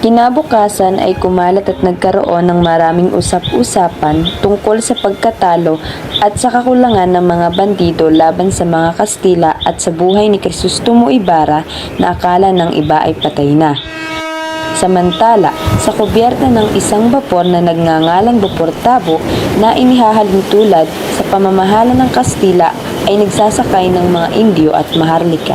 Kinabukasan ay kumalat at nagkaroon ng maraming usap-usapan tungkol sa pagkatalo at sa kakulangan ng mga bandido laban sa mga Kastila at sa buhay ni Crisostomo Ibarra na akala ng iba ay patay na. Samantala, sa kubyerta ng isang bapor na nagngangalang Bapor Tabo na inihahalin tulad sa pamamahala ng Kastila ay nagsasakay ng mga Indio at Maharlika.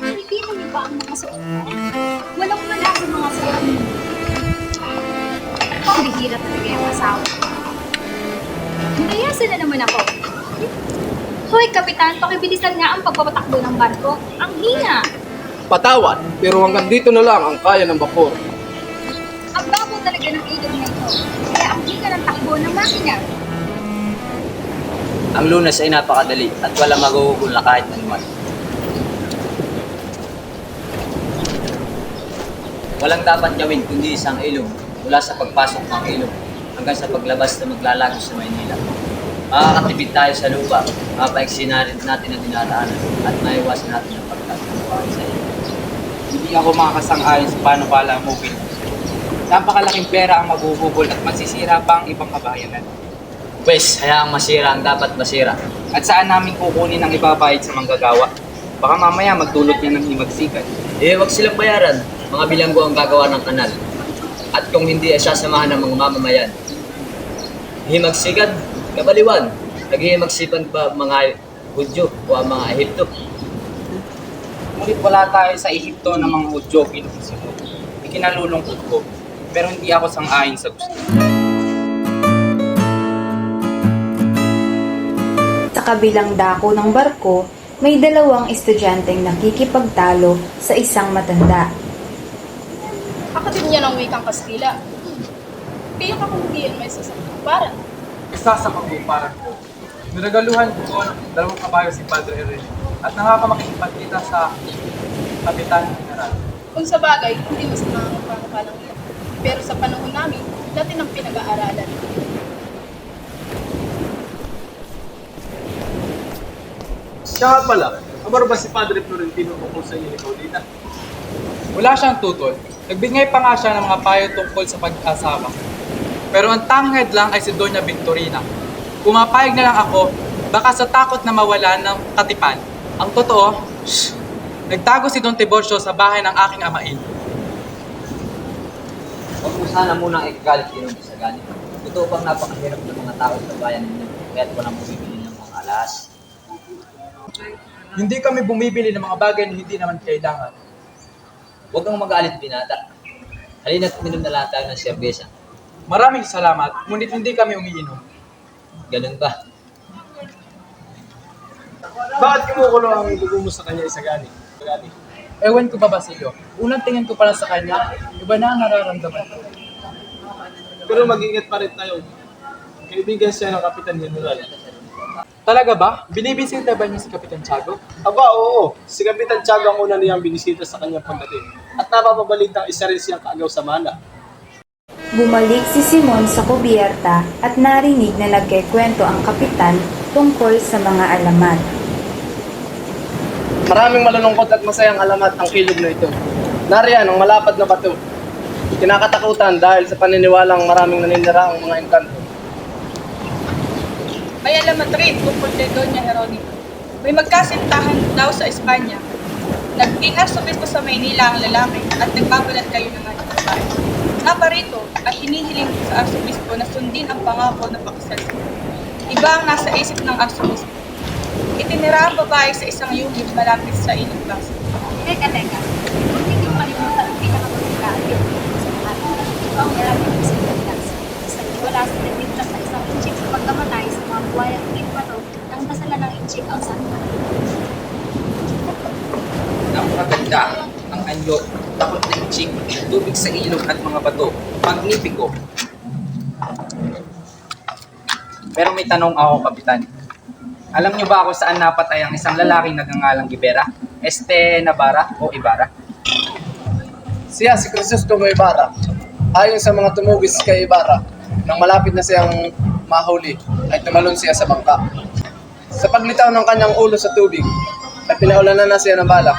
Nakikita niyo ba ang mga suot ko? Walang wala sa mga suot niyo. Pambihira talaga yung asawa ko. Nayasan na naman ako. Hoy, Kapitan, pakibilisan nga ang pagpapatakbo ng barko. Ang hina! Patawad, pero hanggang dito na lang ang kaya ng bapor. Ang babo talaga ng ilog na ito. Kaya ang hina ng takbo ng makina. Ang Lunas ay napakadali at wala maguhugol na kahit anuman. Walang dapat gawin kundi isang ilog mula sa pagpasok ng ilog hanggang sa paglabas na maglalago sa Maynila. Makakatipid tayo sa lupa, mapaiksi natin ang dinaraanan at maiwasan natin ang pagkakabuhay sa ilog. Hindi ako makakasang-ayon sa panukala mo, Will. Napakalaking pera ang maguhugol at masisira pa ang ibang kabayanan. Pwes, hayaang masira ang dapat masira. At saan namin kukunin ang ibabayad sa manggagawa? Baka mamaya magdulot niya ng himagsikan. Wag silang bayaran, mga bilanggo ang gagawa ng kanal. At kung hindi ay sasamahan ng mga mamamayan. Himagsikan, kabaliwan, naghihimagsipan ba mga Hudyo o ang mga Ehipto? Ngunit wala tayo sa Ehipto ng mga Hudyo, Pinupisino. Ikinalulungkot ko, pero hindi ako sang-ayon sa gusto. Sa kabilang dako ng barko, may dalawang estudyanteng nakikipagtalo sa isang matanda. Kapatid niya ng wikang Kastila. Kaya kakundiyan may sasaktuparan. Isa sa pagbuparan ko. Niragaluhan ko ng dalawang kabayo si Padre Herrera at nakakamakikipagkita sa Kapitan General. Kung sa bagay, hindi masama ang panukalang iyan. Pero sa panahon namin, dati nang pinag-aaralan. Siya pala, kamaro ba si Padre Florentino tungkol sa iyo ni Paulina? Wala siyang tutol. Nagbigay pa nga siya ng mga payo tungkol sa pag-asawa. Pero ang tanging lang ay si Doña Victorina. Pumapayag na lang ako, baka sa takot na mawala ng katipan. Ang totoo, nagtago si Don Tiburcio sa bahay ng aking amain. Huwag mo sana munang ikagalit din ang sa ganit. Totoo bang napakahirap ng mga tao sa bayan ninyo kaya't walang bumibili ng mga alas? Hindi kami bumibili ng mga bagay na hindi naman kailangan. Huwag kang magalit, binata. Halina't minom na lang tayo ng serbesa. Maraming salamat, ngunit hindi kami umiinom. Ganun ba? Bakit kumukulo ang dugo mo sa kanya Isagani? Ewan ko ba, Basilio? Unang tingin ko pala sa kanya, iba na ang nararamdaman ko. Pero mag-ingat pa rin tayo. Kaibigan siya ng Kapitan General. Talaga ba? Binibisita ba niyo si Kapitan Tiago? Aba, oo. Si Kapitan Tiago ang una niyang binisita sa kanyang pagdating. At napapabalitang isa rin siyang kaagaw sa mana. Bumalik si Simon sa kubyerta at narinig na nagkikwento ang kapitan tungkol sa mga alamat. Maraming malulungkot at masayang alamat ang ilog na ito. Nariyan ang malapad na bato. Kinakatakutan dahil sa paniniwalang maraming naninira ang mga engkanto. May alamat rin tungkol kay Doña Jeronima. May magkasintahan daw sa Espanya. Naging arsobispo sa Maynila ang lalaki at nagbabalat kayo ng ating babae. Nga pa rito ay hinihiling sa arsobispo na sundin ang pangako na pakasal. Iba ang nasa isip ng arsobispo. Itinira ang babae sa isang yugib malapit sa ilog Pasig. Teka. Huwag niyo kalimutan ang pinakamasikahan yung sa lahat. Ito ang marami ng sinulas. Wala sa nagtinta sa isang inchik sa pagkamatay sa mga buhay at ipato ng kasalan ng inchik ang santa. Napakaganda ang anyo, takot na inchik, tubig sa ilog at mga bato. Magnipiko. Pero may tanong ako, Kapitan. Alam niyo ba kung saan napatay ang isang lalaking nagngangalang Ibera? Navarra o Ibarra? Siya si Crisostomo Ibarra. Ayon sa mga tumugis kay Ibarra, nang malapit na siyang mahuli, ay tumalon siya sa bangka. Sa paglitaw ng kanyang ulo sa tubig, ay pinaulanan na siya ng balak.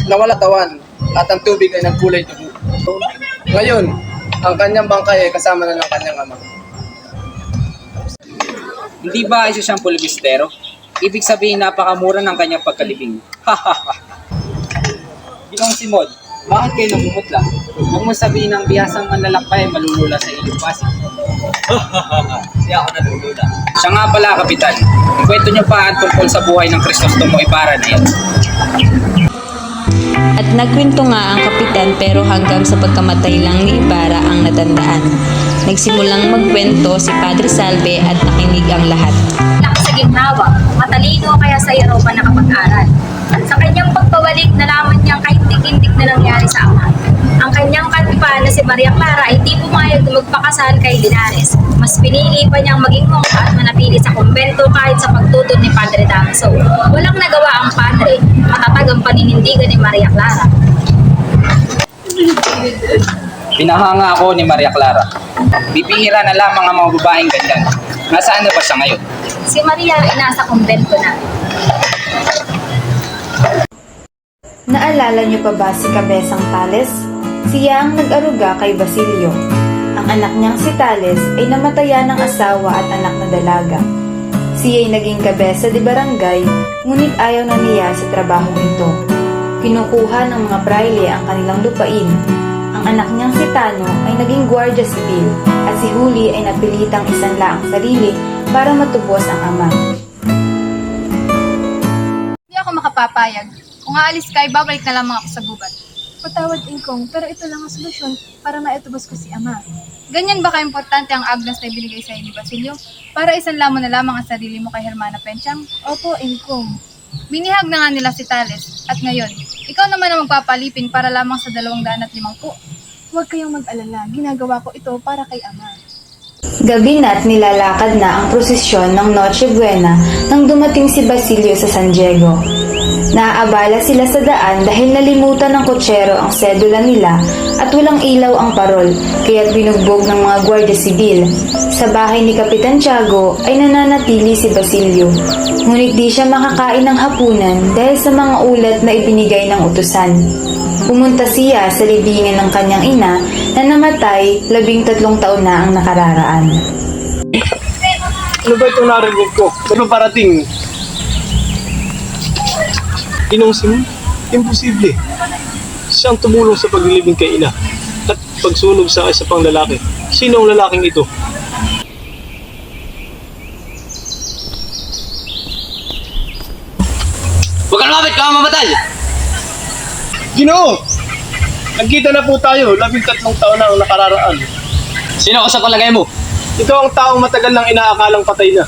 Nawala tawan at ang tubig ay nagkulay dugo. Ngayon, ang kanyang bangkay ay kasama na ng kanyang ama. Hindi ba isa siyang pulibistero? Ibig sabihin napakamura ng kanyang pagkalibing. Ginong Simon, bakit kayo namumutla? Huwag mo sabihin ng bihasang manlalakbay ay malulula sa inyong pasig. Hindi ako nalulula. Siya nga pala, Kapitan. Ikwento niyo pa ang tungkol sa buhay ng Crisostomo Ibarra na yun. At nagkwento nga ang kapitan pero hanggang sa pagkamatay lang ni Ibarra ang natandaan. Nagsimulang magkwento si Padre Salve at nakinig ang lahat. Nakasaginawa, matalino kaya sa Europa nakapag-aral. At sa kanyang pagpabalik, nalaman niyang kahindik-hindik na nangyari sa ama. Ang kanyang katipan na si Maria Clara ay di pumayag na magpakasal kay Linares. Mas pinili pa niyang maging monk at manatili sa kumbento kahit sa pagtutod ni Padre Damaso. Walang nagawa ang padre, matatag ang paninindigan ni Maria Clara. Pinahanga ako ni Maria Clara. Bibihira na lamang ang mga babaeng ganyan. Nasaan na ba siya ngayon? Si Maria ay nasa kumbento na. Naalala niyo pa ba si Cabezang Tales? Siya ang nag-aruga kay Basilio. Ang anak niyang si Tales ay namatayan ng asawa at anak na dalaga. Siya ay naging kabesa de barangay, ngunit ayaw na niya sa trabahong ito. Kinukuha ng mga praile ang kanilang lupain. Ang anak niyang si Tano ay naging gwardiya sibil at si Huli ay napilitang isanla ang sarili para matubos ang ama. Hindi ako makapapayag. Kung aalis ka, babalik na lamang ako sa gubat. Patawad, Ingkong, pero ito lang ang solusyon para maitubos ko si Ama. Ganyan ba ka-importante ang agnas na ibinigay sa ni Basilio? Para isanla mo na lamang ang sarili mo kay Hermana Pencham? Opo, Ingkong. Binihag na nga nila si Tales. At ngayon, ikaw naman ang magpapalipin para lamang sa 250. Huwag kayong mag-alala. Ginagawa ko ito para kay Ama. Gabi na't nilalakad na ang prosesyon ng Noche Buena nang dumating si Basilio sa San Diego. Naaabala sila sa daan dahil nalimutan ng kotsero ang sedula nila at walang ilaw ang parol, kaya't binugbog ng mga gwardiya sibil. Sa bahay ni Kapitan Tiago ay nananatili si Basilio, ngunit di siya makakain ng hapunan dahil sa mga ulat na ibinigay ng utusan. Pumunta siya sa libingan ng kanyang ina na namatay 13 taon na ang nakararaan. Ano ba itong narinig ko? Ano parating? Ginong Simon? Imposible. Siyang tumulong sa paglilibing kay ina at pagsunog sa isa pang lalaki. Sino ang lalaking ito? Huwag ka lumapit, ka mamatay! Ginoo! Nagkita na po tayo, 13 taon na ang nakararaan. Sino ka sa palagay mo? Ito ang taong matagal nang inaakalang patay na.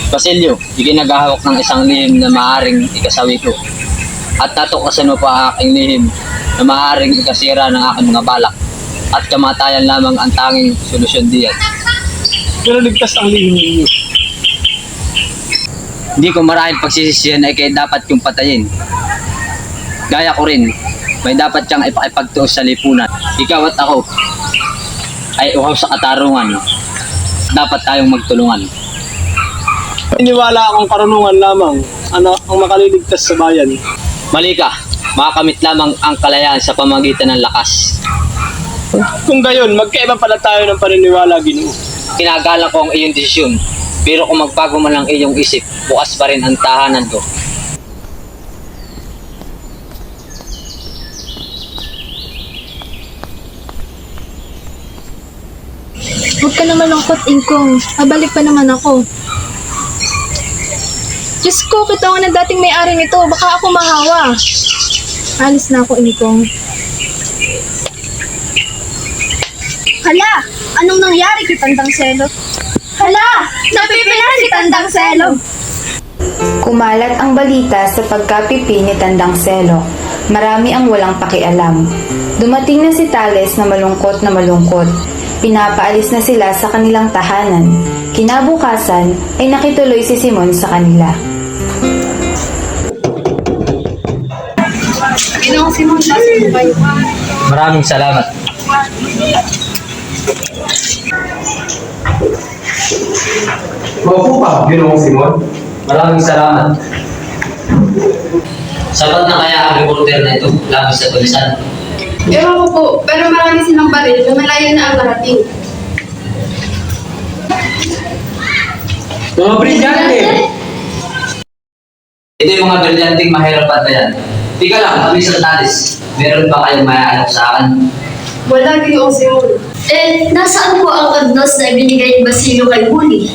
Basilio, di naghahawak ng isang lihim na maaaring ikasawi ko. At tatuklasan mo pa ang aking lihim na maaaring ikasira ng aking mga balak. At kamatayan lamang ang tanging solusyon diyan. Pero ligtas ang lihim ninyo. Hindi ko marahil pagsisisihan ay kaya dapat kong patayin. Gaya ko rin, may dapat siyang ipakipagtuos sa lipunan. Ikaw at ako ay uhaw sa katarungan. Dapat tayong magtulungan. Iniwala akong karunungan lamang ang makaliligtas sa bayan. Mali ka, makakamit lamang ang kalayaan sa pamagitan ng lakas. Kung gayon, magkaiba pala tayo ng paniniwala, Ginoo. Kinagalang ko ang iyong desisyon, pero kung magbago man ang iyong isip, bukas pa rin ang tahanan ko. Huwag ka na malungkot, Ingkong. Babalik pa naman ako. Diyos ko, kita ko na dating may-ari nito. Baka ako mahawa. Alis na ako, Ingkong. Hala! Anong nangyari kay Tandang Selo? Hala! Napipilan si Tandang Selo! Kumalat ang balita sa pagkapipi ni Tandang Selo. Marami ang walang pakialam. Dumating na si Tales na malungkot na malungkot. Pinapaalis na sila sa kanilang tahanan. Kinabukasan ay nakituloy si Simon sa kanila. Ginong Simon, nasa mo kayo. Maraming salamat. Maupo ka, Ginoong Simon. Maraming salamat. Sapat na kaya ang reporter na ito laban sa tulisan? Ewan ko po, pero marami silang baril na malayo na ang narating. Mga brilyante! Ito yung mga brilyanting mahirap at yan. Tika lang, kami sa talis. Meron ba kayong mayaalok sa akin? Wala Ginoong Simon. Nasaan po ang agnos na ibinigay ni Basilio kay Huli?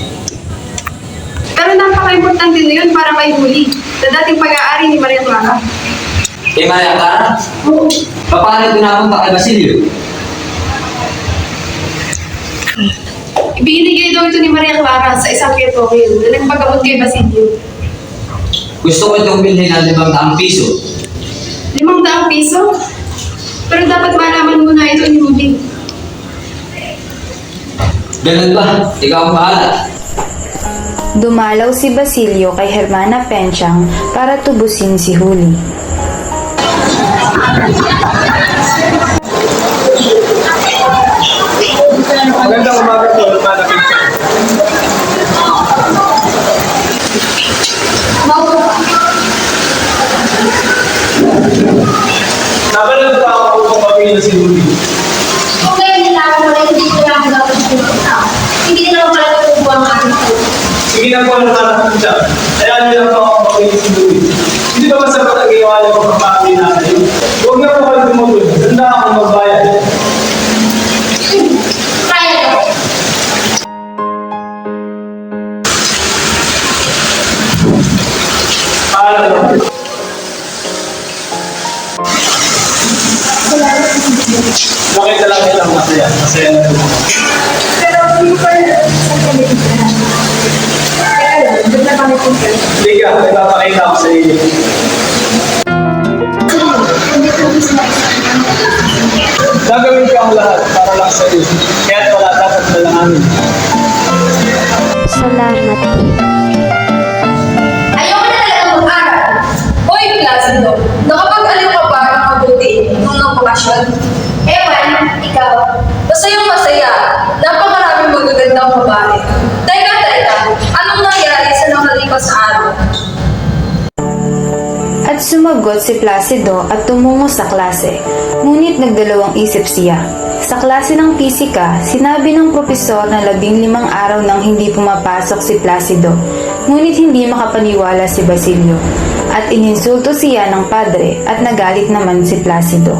Pero napaka-importante na yun para kay Huli, sa dating pag-aari ni Maria Clara. Kay Maria Clara? Oo. Paano ito napunta kay Basilio? Ibinigay daw ito ni Maria Clara sa isang ketokin na nagpagamot kay Basilio. Gusto ko itong bilhin ng 500 piso. 500 piso? Pero dapat malaman mo na ito ni Huli. Ganun ba? Ikaw ang bahala. Dumalaw si Basilio kay Hermana Penchang para tubusin si Huli. Magandang umaga po, Hermana Pinsan. Nabalag pa ako kung pamilya si Rudy. Kung ngayon nilaman mo na hindi ko lang dapat sinupunta, hindi na naman pala tutubuan ang ating po. Sige na po, Hermana Pinsan. Kaya niyo lang po ako pamilya si Rudy. Hindi ba masapat ang ginawa niyo kung pamilya natin? Huwag na po kayo tumutulog. Handa akong magbayad. Kaya ko. Paalam na. Nakita lang kitang masaya. Masaya na po. Pero hindi pa rin sa television. Kaya lang, doon na kami punta. Sige ka, ipapakita ko sa inyo. Gagawin ko ang lahat para lang sa iyo. Kaya't wala dapat malanganin. Salamat. Ayoko na talaga mag-aral. Hoy, Placido! Nakapag-aliw ka ba ng mabuti nung nagbakasyon? Ewan, ikaw. Basta yung masaya. Napakaraming magagandang babae. Teka, anong nangyari sa nakalipas na araw? At sumagot si Placido at tumungo sa klase. Ngunit nagdalawang isip siya. Sa klase ng pisika, sinabi ng propesor na 15 araw nang hindi pumapasok si Placido. Ngunit hindi makapaniwala si Basilio. At ininsulto siya ng padre at nagalit naman si Placido.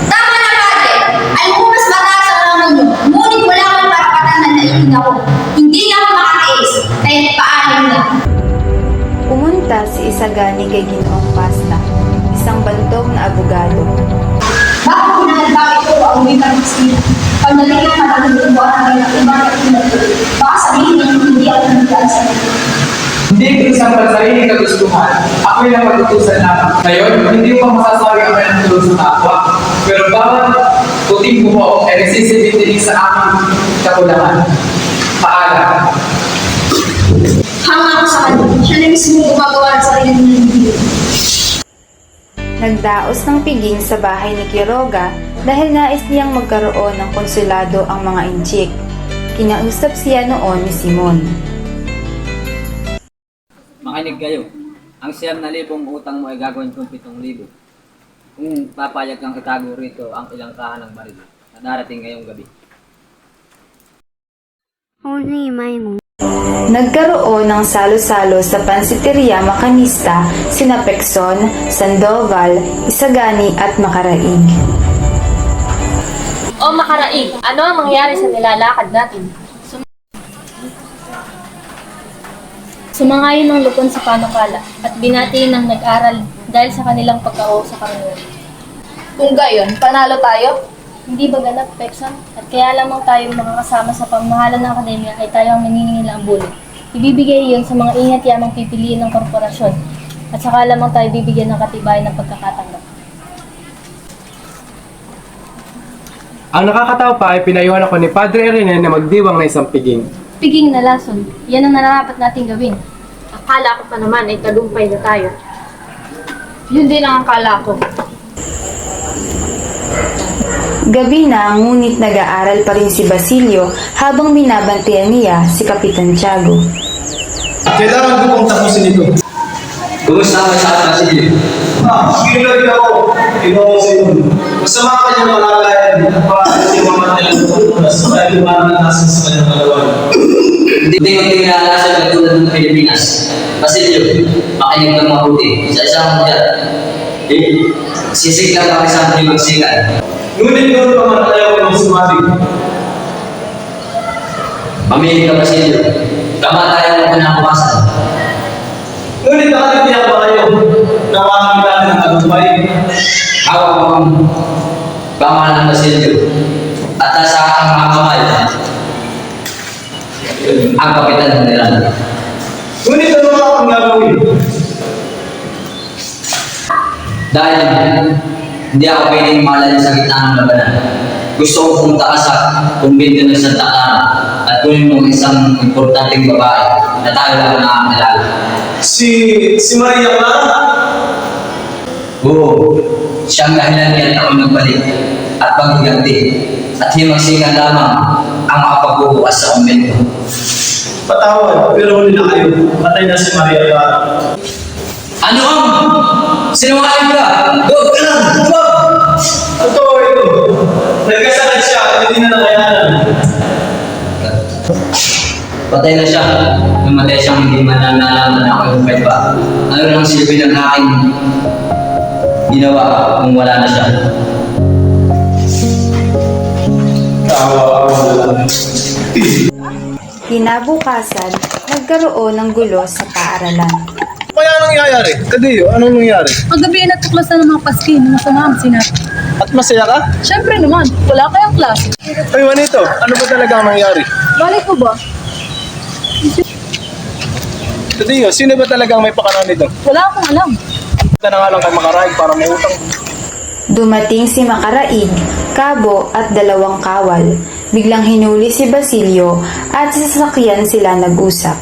Tama na, Padre. Alam mo, mas mataas ang rango niyo. Ngunit wala akong karapatan na naiin ako. Hindi na ako makatiis. Kahit paano na. Pumunta si Isagani kay Ginoong Pasta, isang bantog na abogado. Bakit pinahal ito ang wikang Christina? Pag naligyan na ang tubuan ng iba na pinatuloy, baka sabihin niyo hindi ako nagdaan sa iyo. Hindi ko isang pansarili kagustuhan. Ako'y napatutusan natin. Ngayon, hindi ko masasabi ang kanyang tulong sa kapwa. Pero bawat puting buho ay nagsisibitinig sa aking kakulangan. Paalam. Hanga ako sa kanya. Siya na mismo gumagawa ng sarili ng video. Nagdaos ng piging sa bahay ni Quiroga dahil nais niyang magkaroon ng konsulado ang mga inchik. Kinausap siya noon ni Simon. Makinig kayo. Ang 7,000 utang mo ay gagawin kong 7,000. Kung papayag kang itago rito ang ilang kahan ng baril na darating ngayong gabi. Nagkaroon ng salo-salo sa pansiteria makanista sina Pekson, Sandoval, Isagani at Makaraig. O Makaraig, ano ang mangyari sa nilalakad natin? Sumangayon ng lupon sa panukala at binati ng nag-aral dahil sa kanilang pagkao sa karamihan. Kung gayon, panalo tayo? Hindi ba ganap, Pekson? At kaya lamang tayo makakasama sa pamahalan ng akademya ay tayo ang maniningil ang bulo. Ibibigay iyon sa mga ingat yamang pipiliin ng korporasyon at saka lamang tayo bibigyan ng katibayan ng pagkakatanggap. Ang nakakatawa pa ay pinayuhan ako ni Padre Rene na magdiwang na isang piging. Piging na lason, yan ang nararapat nating gawin. Akala ko pa naman ay tagumpay na tayo. Yun din ang akala ko. Gabi na ngunit nag-aaral pa rin si Basilio habang binabantayan niya si Kapitan Tiago. Kailangan ko pong tapusin ito. Kumusta ka sa Basilio? Kinagin ako. Kinuha ko sa iyo. Masama ka niyang malagayan at paano siya mamatay ng oras kaya lumanan nasan sa kanyang kalawan. Hindi mo tingala sa katulad ng Pilipinas. Basilio, makinig ng mabuti. Sa isang mudya, sisig lang kami sa magsikan. Ngunit doon pa man ayaw ko ng sumati. Mamili ka, Basilio. Kamatayan mo na kumasan. Ngunit nakatiyak ba kayo na makakita ng tagumpay? Hawak mo ang pangalan ng Basilio. At nasa aking mga kamay, ang Kapitan General. Ngunit ano ba ang gagawin? Dahil hindi ako pwedeng malalim sa gitna ng labanan. Gusto ko pumunta ka sa kumbento ng Santa Clara at kunin mo isang importanteng babae na tayo lang nakakilala. Si Maria Clara? Oo, siyang dahilan niya ako nagbalik at paghiganti at himagsikan lamang ang makapagbubukas sa kumbento. Patawad, pero huli na kayo. Patay na si Maria Clara. Ano ang? Sinungaling ka! Huwag ka lang! Huwag! Totoo ito. Nagkasakit siya at hindi na nakayanan. Patay na siya. Namatay siyang hindi man nalaman na ako yung buhay pa. Ano lang silbi ng aking ginawa kung wala na siya? Tawa ako na lang. Kinabukasan, nagkaroon ng gulo sa paaralan. Kaya nangyayari? Kadiyo, anong nangyari? Kagabi ay natuklasan ng mga paskin na masama ang sinabi. At masaya ka? Siyempre naman, wala kayang klase. Ay, Juanito, ano ba talaga ang nangyari? Balik mo ba? Kadiyo, sino ba talagang may pakanan nito? Wala akong alam. Ito na nga lang kay Makaraig para mautang. Dumating si Makaraig, Kabo at 2 kawal. Biglang hinuli si Basilio at sa sasakyan sila nag-usap.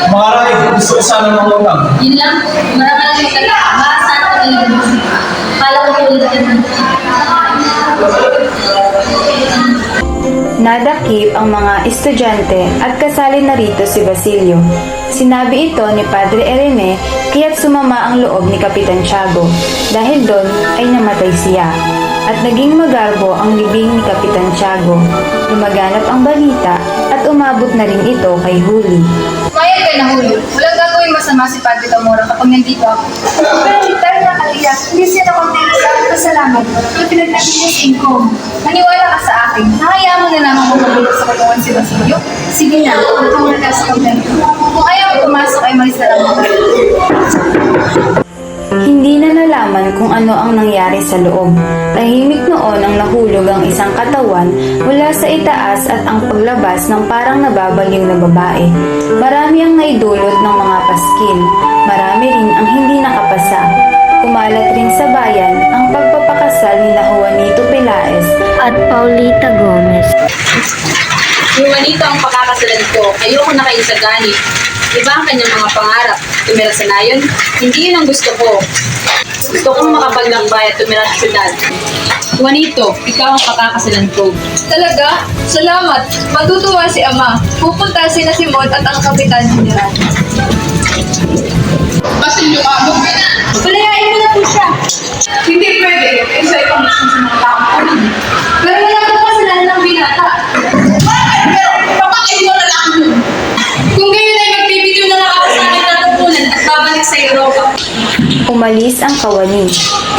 Makaraig, gusto ko sana ng utang. Yun lang, maraming talaga. Maasahan ko talaga. Kala ko tulad ka naman. Nadakip ang mga estudyante at kasali na rito si Basilio. Sinabi ito ni Padre Erene kaya't sumama ang loob ni Kapitan Tiago dahil doon ay namatay siya. At naging magarbo ang libing ni Kapitan Tiago. Lumaganap ang balita at umabot na rin ito kay Huli. Mayag ka na, Julio. Walang gagawin masama si Padre Camora kapag nandito ako. Pero hindi tayo nakaliyak. Hindi siya nakontento sa aking pasalamat na pinagtagin niya sa income. Maniwala ka sa akin. Nakayaan mo na naman kung magulat sa kulungan si Basilio. Sige na, matulad ka sa kontento. Kung ayaw mo pumasok ay malis na lang ako. Hindi na nalaman kung ano ang nangyari sa loob. Tahimik noon ang nahulog ang isang katawan mula sa itaas at ang paglabas ng parang nababaliw na babae. Marami ang naidulot ng mga paskin. Marami rin ang hindi nakapasa. Kumalat rin sa bayan ang pagpapakasal ni Juanito Pelaez At Paulita Gomez. Yung Juanito ang pakakasalan ko, ayoko na kayo sa ganit. Iba ang kanyang mga pangarap. Tumira sa nayon, hindi yun ang gusto ko. Gusto kong makapaglakbay at tumira sa syudad. Juanito, ikaw ang pakakasalan ko. Talaga? Salamat. Matutuwa si Ama. Pupunta sina Simon at ang Kapitan General. Basilio, abog ka na. Palayain mo na po siya. Hindi pwede. Isa ipang gusto sa mga taong kunin. Pero wala po kasalanan ng binata. Bakit? Pero papakain mo na lang yun. Kung gayon ay magbibigyo na lang ako sa aking natutunan at babalik sa Europa. Umalis ang kawani.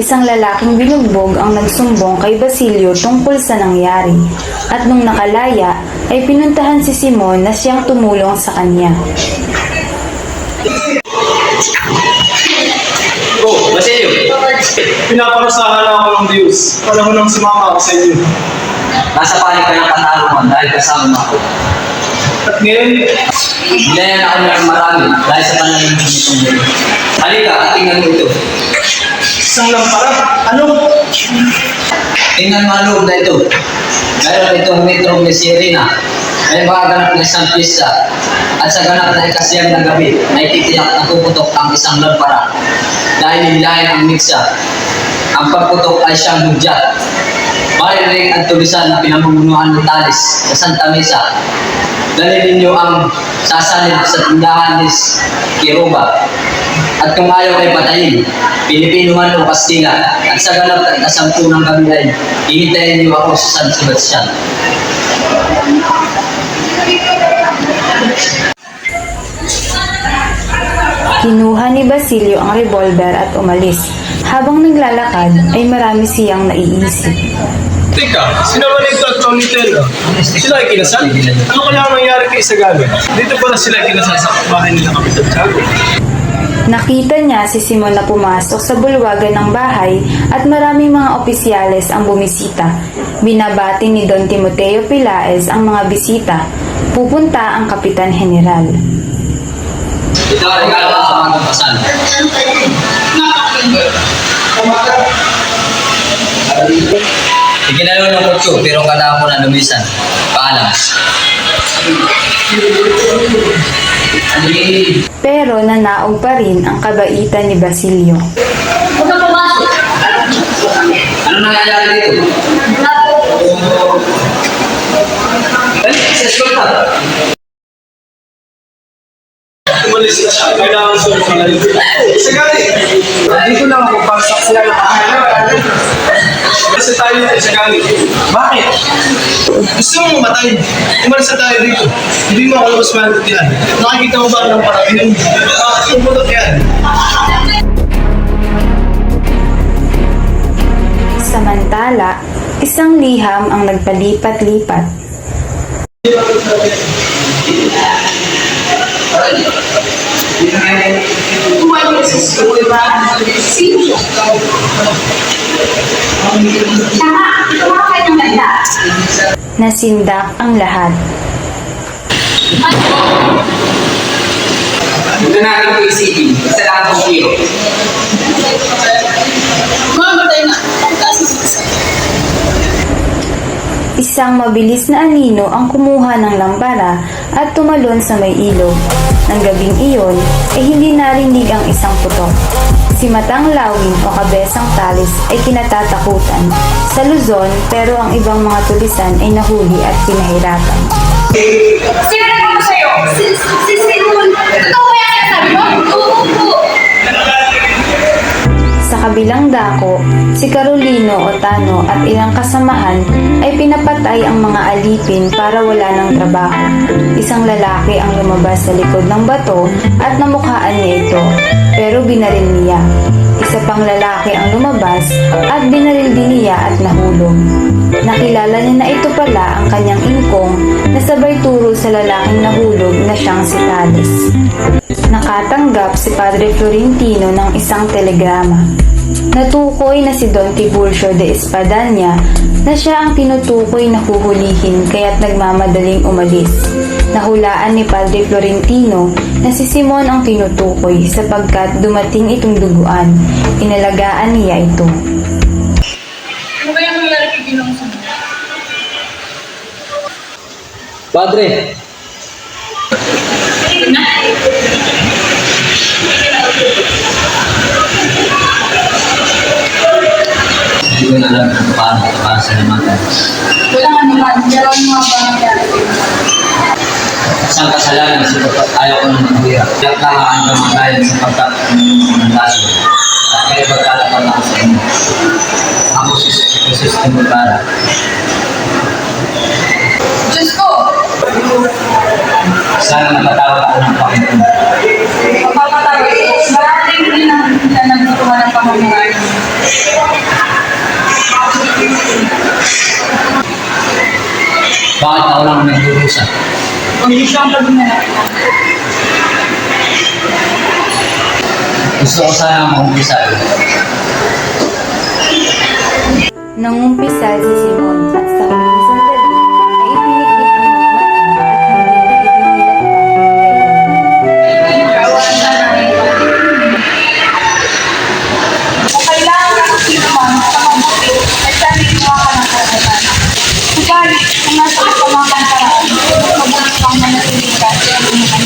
Isang lalaking binugbog ang nagsumbong kay Basilio tungkol sa nangyari. At nung nakalaya, ay pinuntahan si Simon na siyang tumulong sa kanya. Oh, Basilio! Pinaparusahan na ako ng Diyos. Wala mo nang sumama ako sa inyo. Nasa panig ka ng katarungan dahil kasama mo ako. At ngayon, Nilayan ako ng marami dahil sa panalangin nitong mundo. Halika at tingnan mo ito. isang lang para. Ano? Tingnan mo ang loob na ito. Mayroon itong metro ni Sirena. May magaganap na isang pista. At sa ganap na ikasiyang na gabi, may titiyak na tuputok ang isang lampara. Dahil nilayan ang miksa. Ang pagputok ay siyang hudyat. Marinig ang tulisan na pinamumunuan ng talis sa Santa Mesa. Dalhin ninyo ang sasalib sa tindahan ni Kiroba. At kung ayaw ay patayin, Pilipino man o Kastila, at sa ganap at kasampu ng kami ay hihintayin niyo ako sa San Sebastian. Kinuha ni Basilio ang revolver at umalis. Habang naglalakad ay marami siyang naiisip. Teka, sino ba nito at Tony Tella? Sila ay kinasal? Ano kaya ang nangyari kay Isagalo? Dito pala sila ay kinasal sa bahay nila Kapitan Tiago. Nakita niya si Simon na pumasok sa bulwagan ng bahay at maraming mga opisyales ang bumisita. Binabati ni Don Timoteo Pilaes ang mga bisita. Pupunta ang Kapitan General. Ito ang regalo sa mga kasal. Iginalo ng kutso pero kailangan mo na lumisan. Paalam. Pero nanaog pa rin ang kabaitan ni Basilio. Huwag kang pumasok. Ano nangyayari dito? Balik sa eskolta. Umalis na siya. Kailangan sa mga Isagalo! Dito lang ako para saksiyan ng kahalan. Kasi tayo dito, Isagalo. Bakit? Gusto mo mamatay? Umalis na tayo dito. Hindi mo ako labas maintindihan. Nakikita mo ba ng parang tumutok yan? Samantala, isang liham ang nagpalipat-lipat. Nasindak ang lahat. Ito natin po isipin. Isa lang ang kilo. Isang mabilis na anino ang kumuha ng lampara at tumalon sa may ilog. Nang gabing iyon, ay hindi narinig ang isang putok. Si Matang Lawin o Kabesang Talis ay kinatatakutan sa Luzon, pero ang ibang mga tulisan ay nahuli at pinahirapan. Sino na ako sa'yo? Si Simon. Totoo ba yan sabi mo? Oo po. Sa kabilang dako, si Carolino Otano at ilang kasamahan ay pinapatay ang mga alipin para wala ng trabaho. Isang lalaki ang lumabas sa likod ng bato at namukhaan niya ito, pero binaril niya. Isa pang lalaki ang lumabas at binaril din niya at nahulog. Nakilala niya na ito pala ang kanyang ingkong na sabay turo sa lalaking nahulog na siyang si Talis. Nakatanggap si Padre Florentino ng isang telegrama. Natukoy na si Don Tiburcio de Espadanya na siya ang tinutukoy na huhulihin kaya't nagmamadaling umalis. Nahulaan ni Padre Florentino na si Simon ang tinutukoy sapagkat dumating itong duguan. Inalagaan niya ito. Ano ba yung nangyari kay Ginong Simon? Padre, hindi ko na alam kung paano ito para sa namatay. Wala nga naman. Pero ano nga ba nangyari? Isang kasalanan sapagkat ayaw ko ng magbira. Kaya kahaan kamatayan sapagkat ng laso. At kaya pagkatapan ako sa inyo. Ako si Jesus Timotara. Diyos ko! Sana napatawad ako ng Panginoon. Magpapatawad ko. Maraming din ang kita nagtutuwa ng pamamahay. Bakit ako lang nagdurusa? Kung hindi siyang pagin na natin. Gusto ko sana mag-umpisal. Nangumpisal si Simon at sa huling sandali ay ipinikit ang mga mata at hindi na ito Kung kailangan ka ng sinuman sa mabuti, ay sana ginawa ka ng karapatan. Subalit, kung nasa kasamang paraan, mabuti kang manatili ka sa iyong mga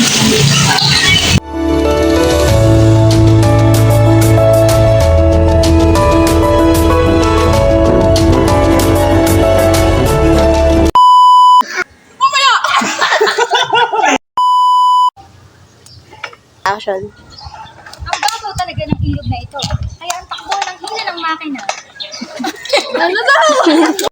action. Ang babaw talaga ng ilog na ito. Kaya ang takbo ng hila ng makina. Ano daw?